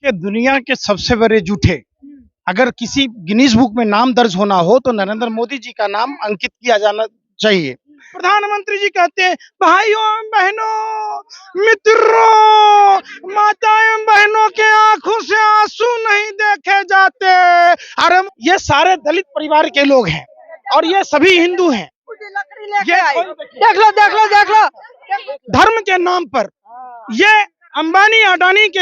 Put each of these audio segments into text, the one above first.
कि दुनिया के सबसे बड़े झूठे अगर किसी गिनीज बुक में नाम दर्ज होना हो तो नरेंद्र मोदी जी का नाम अंकित किया जाना चाहिए। प्रधानमंत्री जी कहते हैं भाइयों एवं बहनों, मित्रों, माता एवं बहनों के आंखों से आंसू नहीं देखे जाते। अरे ये सारे दलित परिवार के लोग हैं और ये सभी हिंदू हैं। देख लो धर्म के नाम पर ये अंबानी अडानी के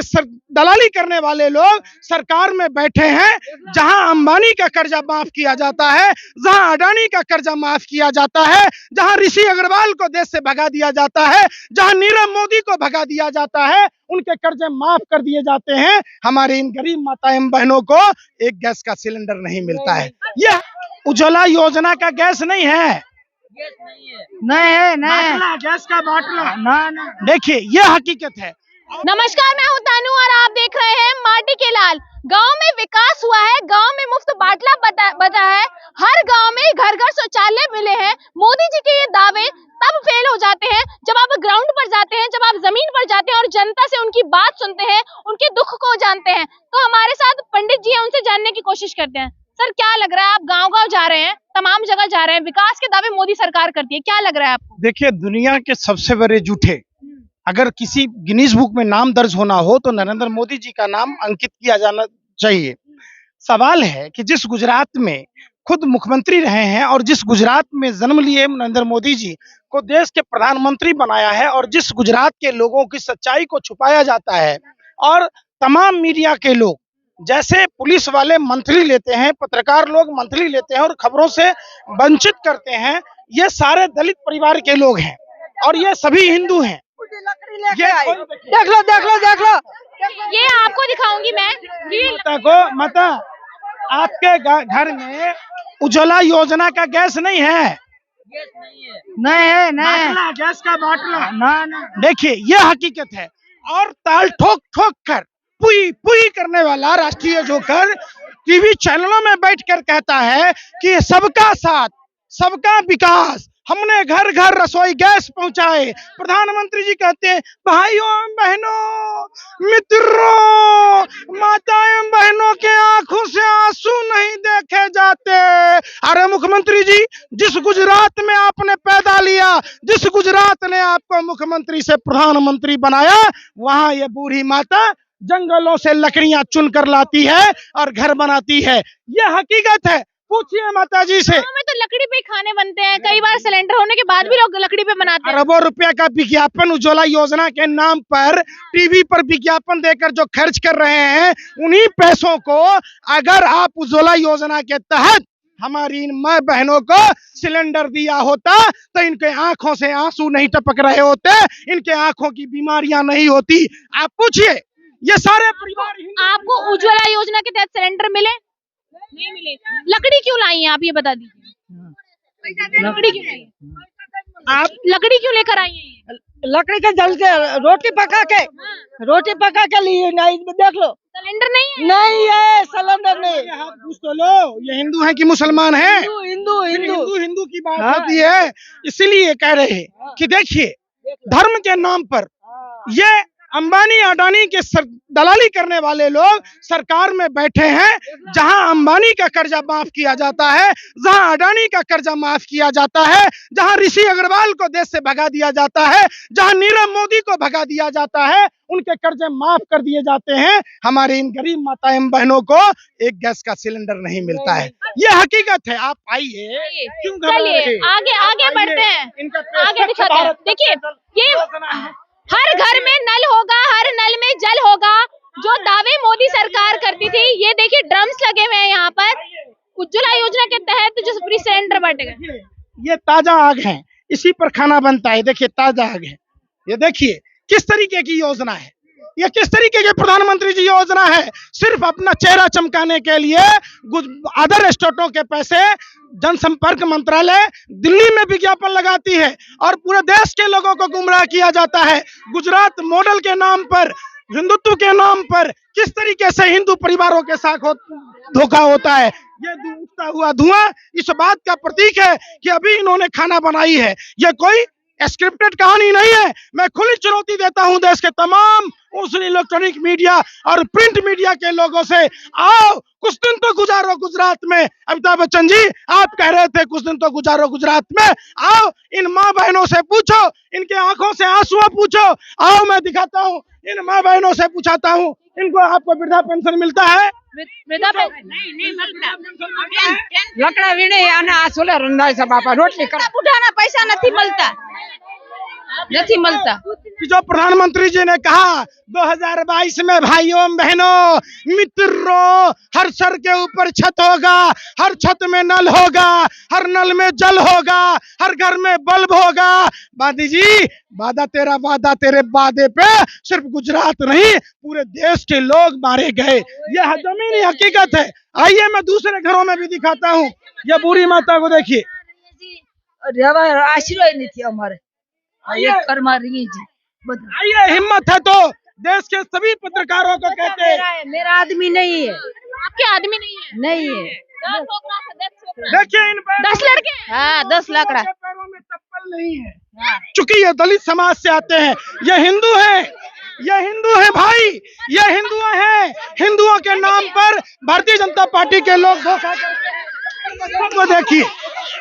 दलाली करने वाले लोग सरकार में बैठे हैं, जहां अंबानी का कर्जा माफ किया जाता है, जहां अडानी का कर्जा माफ किया जाता है, जहां ऋषि अग्रवाल को देश से भगा दिया जाता है, जहां नीरव मोदी को भगा दिया जाता है, उनके कर्जे माफ कर दिए जाते हैं। हमारे इन गरीब माता एवं बहनों को एक गैस का सिलेंडर नहीं मिलता है। यह उज्ज्वला योजना का गैस नहीं है, नहीं गैस का बाटला। देखिए यह हकीकत है। नमस्कार, मैं हूं तानू और आप देख रहे हैं माटी के लाल। गांव में विकास हुआ है, गांव में मुफ्त बाटला बटा है, हर गांव में घर घर शौचालय मिले हैं। मोदी जी के ये दावे तब फेल हो जाते हैं जब आप ग्राउंड पर जाते हैं, जब आप जमीन पर जाते हैं और जनता से उनकी बात सुनते हैं, उनके दुख को जानते हैं। तो हमारे साथ पंडित जी हैं, उनसे जानने की कोशिश करते हैं। सर, क्या लग रहा है, आप गाँव जा रहे हैं, तमाम जगह जा रहे हैं, विकास के दावे मोदी सरकार करती है, क्या लग रहा है आपको? देखिए, दुनिया के सबसे बड़े झूठे अगर किसी गिनीज बुक में नाम दर्ज होना हो तो नरेंद्र मोदी जी का नाम अंकित किया जाना चाहिए। सवाल है कि जिस गुजरात में खुद मुख्यमंत्री रहे हैं और जिस गुजरात में जन्म लिए नरेंद्र मोदी जी को देश के प्रधानमंत्री बनाया है और जिस गुजरात के लोगों की सच्चाई को छुपाया जाता है और तमाम मीडिया के लोग जैसे पुलिस वाले मंथली लेते हैं, पत्रकार लोग मंथली लेते हैं और खबरों से वंचित करते हैं, ये सारे दलित परिवार के लोग हैं और ये सभी हिंदू हैं। देख लो ये आपको दिखाऊंगी मैं। माता आपके घर में उज्ज्वला योजना का गैस नहीं है, नहीं गैस का बाटला। देखिए यह हकीकत है। और ताल ठोक ठोक कर पुई करने वाला राष्ट्रीय जोकर टीवी चैनलों में बैठकर कहता है कि सबका साथ सबका विकास, हमने घर घर रसोई गैस पहुंचाए। प्रधानमंत्री जी कहते हैं भाइयों एवं बहनों, मित्रों, माता एवं बहनों के आंखों से आंसू नहीं देखे जाते। अरे मुख्यमंत्री जी, जिस गुजरात में आपने पैदा लिया, जिस गुजरात ने आपको मुख्यमंत्री से प्रधानमंत्री बनाया, वहां ये बूढ़ी माता जंगलों से लकड़ियां चुन कर लाती है और घर बनाती है। यह हकीकत है, पूछिए माता जी से। में तो लकड़ी पे खाने बनते हैं, कई बार सिलेंडर होने के बाद भी लोग लकड़ी पे बनाते हैं। अरबों रुपया का विज्ञापन उज्ज्वला योजना के नाम पर टीवी पर विज्ञापन देकर जो खर्च कर रहे हैं, उन्हीं पैसों को अगर आप उज्ज्वला योजना के तहत हमारी इन माँ बहनों को सिलेंडर दिया होता तो इनके आंखों से आंसू नहीं टपक रहे होते, इनके आंखों की बीमारियां नहीं होती। आप पूछिए, ये सारे परिवार। आपको उज्ज्वला योजना के तहत सिलेंडर मिले? नहीं मिले। लकड़ी क्यों लाई हैं आप, ये बता दीजिए। लकड़ी क्यों लाई? आप लकड़ी क्यों लेकर आई हैं? लकड़ी के जल के रोटी पका के लिए। नहीं, देख लो सिलेंडर नहीं है सिलेंडर नहीं। पूछ तो लो, ये हिंदू है कि मुसलमान है? हिंदू की बात होती है, इसीलिए कह रहे हैं कि देखिए, धर्म के नाम पर ये अंबानी अडानी के दलाली करने वाले लोग सरकार में बैठे हैं, जहां अंबानी का कर्जा माफ किया जाता है, जहां अडानी का कर्जा माफ किया जाता है, जहां ऋषि अग्रवाल को देश से भगा दिया जाता है, जहां नीरव मोदी को भगा दिया जाता है, उनके कर्जे माफ कर दिए जाते हैं। हमारे इन गरीब माता एवं बहनों को एक गैस का सिलेंडर नहीं मिलता है। यह हकीकत है। आप आइए, चलिए आगे बढ़ते हैं, आगे दिखाते हैं। देखिए, ये हर घर में नल होगा, हर नल में जल होगा, जो दावे मोदी सरकार करती थी। ये देखिए ड्रम्स लगे हुए हैं यहाँ पर, उज्ज्वला योजना के तहत जो फ्री सिलेंडर बांटेगा। ये ताजा आग है, इसी पर खाना बनता है। देखिए ताजा आग है, ये देखिए किस तरीके की योजना है, ये किस तरीके की प्रधानमंत्री जी योजना है। सिर्फ अपना चेहरा चमकाने के लिए अदर स्टेटों के पैसे जनसंपर्क मंत्रालय दिल्ली में विज्ञापन लगाती है और पूरे देश के लोगों को गुमराह किया जाता है। गुजरात मॉडल के नाम पर, हिंदुत्व के नाम पर किस तरीके से हिंदू परिवारों के साथ धोखा होता है। ये उठता हुआ धुआं इस बात का प्रतीक है कि अभी इन्होंने खाना बनाई है। ये कोई स्क्रिप्टेड कहानी नहीं है। मैं खुली चुनौती देता हूं देश के तमाम उस इलेक्ट्रॉनिक मीडिया और प्रिंट मीडिया के लोगों से, आओ कुछ दिन तो गुजारो गुजरात में। अमिताभ बच्चन जी, आप कह रहे थे कुछ दिन तो गुजारो गुजरात में, आओ इन माँ बहनों से पूछो, इनके आंखों से आंसू पूछो, आओ मैं दिखाता हूँ, इन माँ बहनों से पूछाता हूँ, इनको आपको वृद्धा पेंशन मिलता है? वृद्धा नहीं मिलता। लकड़ा वीणे आना आसोले रंधाय सब बापा रोटली कर बुढ़ाना पैसा नहीं मिलता, नहीं मिलता। कि जो प्रधानमंत्री जी ने कहा 2022 में भाइयों बहनों मित्रों, हर सर के ऊपर छत होगा, हर छत में नल होगा, हर नल में जल होगा, हर घर में बल्ब होगा। बादी जी, वादा तेरा वादा तेरे वादे पे सिर्फ गुजरात नहीं पूरे देश के लोग मारे गए, यह जमीनी हकीकत है। आइए मैं दूसरे घरों में भी दिखाता हूँ। ये बूढ़ी माता को देखिए, आशीर्वाद नहीं थी हमारे ये कर्मा रही जी। आइए हिम्मत है तो देश के सभी पत्रकारों को कहते हैं, मेरा आदमी नहीं है। आपके आदमी नहीं है? नहीं है। 10 छोकरा से 10 छोकरा। देखिए इन 10 लड़के हैं? हाँ 10 लकड़ा। पैरों में चप्पल नहीं है, चूंकि ये दलित समाज से आते हैं, ये हिंदू हैं, ये हिंदू है भाई, ये हिंदू हैं। हिंदुओं के नाम पर भारतीय जनता पार्टी के लोग धोखा करते हैं। तो देखिए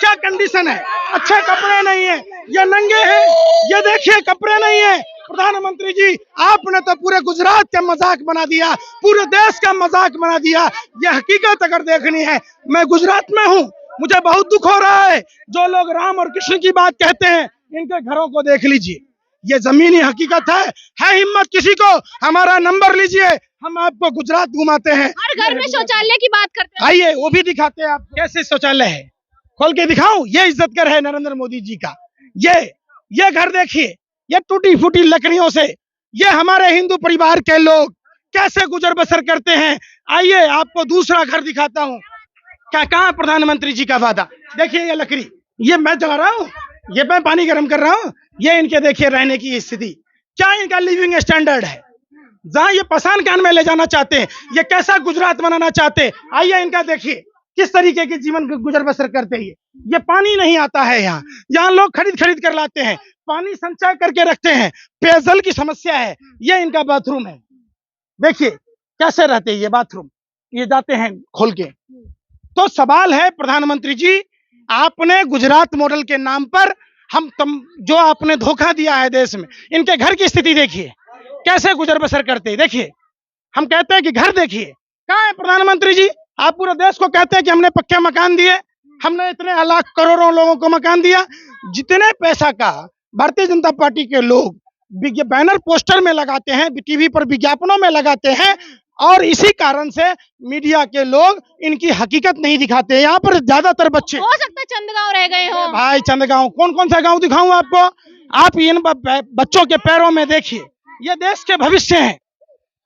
क्या कंडीशन है, अच्छे कपड़े नहीं है, ये नंगे हैं, ये देखिए कपड़े नहीं है। प्रधानमंत्री जी, आपने तो पूरे गुजरात का मजाक बना दिया, पूरे देश का मजाक बना दिया। ये हकीकत अगर देखनी है, मैं गुजरात में हूँ, मुझे बहुत दुख हो रहा है। जो लोग राम और कृष्ण की बात कहते हैं, इनके घरों को देख लीजिए, ये जमीनी हकीकत है हिम्मत किसी को हमारा नंबर लीजिए, हम आपको गुजरात घुमाते हैं। हर घर में शौचालय की बात करते हैं। आइए वो भी दिखाते हैं आपको कैसे शौचालय है, खोल के दिखाऊं। ये इज्जत कर है नरेंद्र मोदी जी का। ये घर देखिए, ये टूटी फूटी लकड़ियों से ये हमारे हिंदू परिवार के लोग कैसे गुजर बसर करते हैं। आइए आपको दूसरा घर दिखाता हूँ। क्या कहा प्रधानमंत्री जी का वादा, देखिए ये लकड़ी, ये मैं जला रहा हूँ, ये मैं पानी गर्म कर रहा हूँ, ये इनके देखिए रहने की स्थिति, क्या इनका लिविंग स्टैंडर्ड है, जहां ये पसान कान में ले जाना चाहते हैं, ये कैसा गुजरात बनाना चाहते हैं। आइए इनका देखिए किस तरीके के जीवन गुजर बसर करते हैं। ये पानी नहीं आता है, यहाँ लोग खरीद कर लाते हैं, पानी संचय करके रखते हैं, पेयजल की समस्या है। ये इनका बाथरूम है, देखिए कैसे रहते हैं ये बाथरूम, ये जाते हैं खोल के। तो सवाल है प्रधानमंत्री जी, आपने गुजरात मॉडल के नाम पर जो आपने धोखा दिया है देश में, इनके घर की स्थिति देखिए कैसे गुजर बसर करते हैं। देखिए हम कहते हैं कि घर देखिए, कहाँ है प्रधानमंत्री जी? आप पूरे देश को कहते हैं कि हमने पक्के मकान दिए, हमने इतने लाख करोड़ों लोगों को मकान दिया। जितने पैसा का भारतीय जनता पार्टी के लोग बैनर पोस्टर में लगाते हैं, टीवी पर विज्ञापनों में लगाते हैं, और इसी कारण से मीडिया के लोग इनकी हकीकत नहीं दिखाते। यहाँ पर ज्यादातर बच्चे, हो सकता है चंदगांव रह गए हो। भाई चंदगांव कौन सा गांव दिखाऊं आपको? आप इन बच्चों के पैरों में देखिए, ये देश के भविष्य हैं,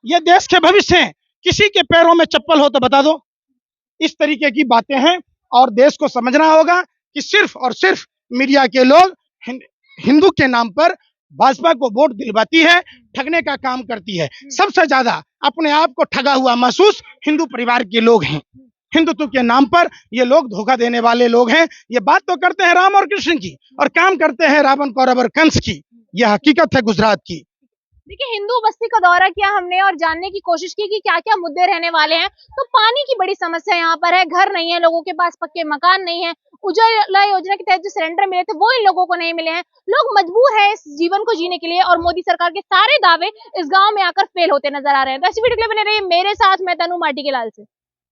ये देश के भविष्य हैं। किसी के पैरों में चप्पल हो तो बता दो। इस तरीके की बातें हैं, और देश को समझना होगा कि सिर्फ और सिर्फ मीडिया के लोग हिंदू के नाम पर भाजपा को वोट दिलवाती है, ठगने का काम करती है। सबसे ज्यादा अपने आप को ठगा हुआ महसूस हिंदू परिवार के लोग हैं। हिंदुत्व के नाम पर ये लोग धोखा देने वाले लोग हैं। ये बात तो करते हैं राम और कृष्ण की, और काम करते हैं रावण कौरव और कंस की। यह हकीकत है गुजरात की। देखिए, हिंदू बस्ती का दौरा किया हमने और जानने की कोशिश की कि क्या क्या मुद्दे रहने वाले हैं। तो पानी की बड़ी समस्या यहाँ पर है, घर नहीं है, लोगों के पास पक्के मकान नहीं है, उज्ज्वला योजना के तहत जो सिलेंडर मिले थे वो इन लोगों को नहीं मिले हैं। लोग मजबूर हैं इस जीवन को जीने के लिए, और मोदी सरकार के सारे दावे इस गांव में आकर फेल होते नजर आ रहे हैं। तो ऐसी वीडियो के लिए बने रहिए मेरे साथ, मैं तनु माटी के लाल से।